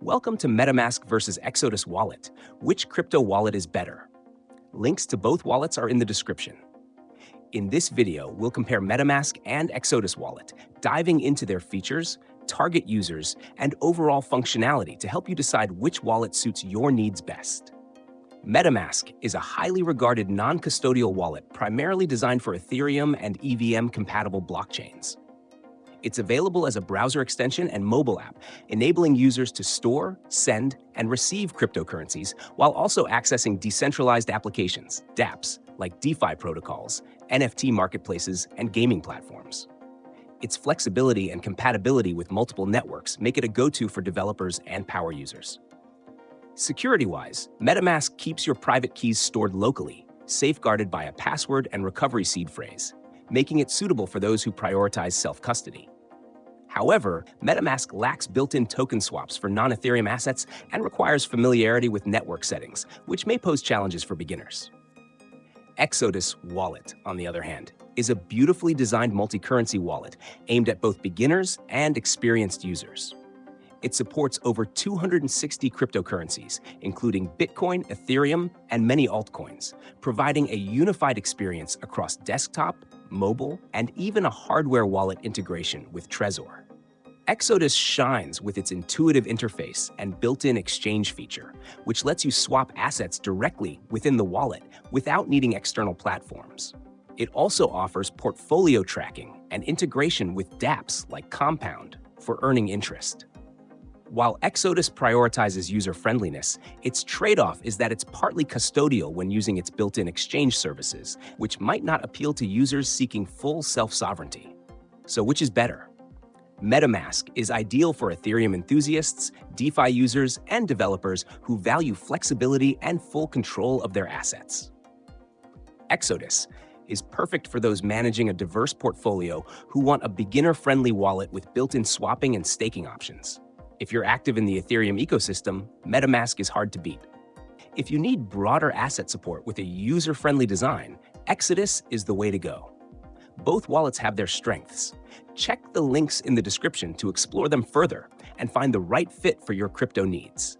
Welcome to MetaMask versus Exodus Wallet. Which crypto wallet is better? Links to both wallets are in the description. In this video, we'll compare MetaMask and Exodus Wallet, diving into their features, target users, and overall functionality to help you decide which wallet suits your needs best. MetaMask is a highly regarded non-custodial wallet primarily designed for Ethereum and EVM-compatible blockchains. It's available as a browser extension and mobile app, enabling users to store, send, and receive cryptocurrencies while also accessing decentralized applications, dApps, like DeFi protocols, NFT marketplaces, and gaming platforms. Its flexibility and compatibility with multiple networks make it a go-to for developers and power users. Security-wise, MetaMask keeps your private keys stored locally, safeguarded by a password and recovery seed phrase, making it suitable for those who prioritize self-custody. However, MetaMask lacks built-in token swaps for non-Ethereum assets and requires familiarity with network settings, which may pose challenges for beginners. Exodus Wallet, on the other hand, is a beautifully designed multi-currency wallet aimed at both beginners and experienced users. It supports over 260 cryptocurrencies, including Bitcoin, Ethereum, and many altcoins, providing a unified experience across desktop, mobile, and even a hardware wallet integration with Trezor. Exodus shines with its intuitive interface and built-in exchange feature, which lets you swap assets directly within the wallet without needing external platforms. It also offers portfolio tracking and integration with dApps like Compound for earning interest. While Exodus prioritizes user-friendliness, its trade-off is that it's partly custodial when using its built-in exchange services, which might not appeal to users seeking full self-sovereignty. So which is better? MetaMask is ideal for Ethereum enthusiasts, DeFi users, and developers who value flexibility and full control of their assets. Exodus is perfect for those managing a diverse portfolio who want a beginner-friendly wallet with built-in swapping and staking options. If you're active in the Ethereum ecosystem, MetaMask is hard to beat. If you need broader asset support with a user-friendly design, Exodus is the way to go. Both wallets have their strengths. Check the links in the description to explore them further and find the right fit for your crypto needs.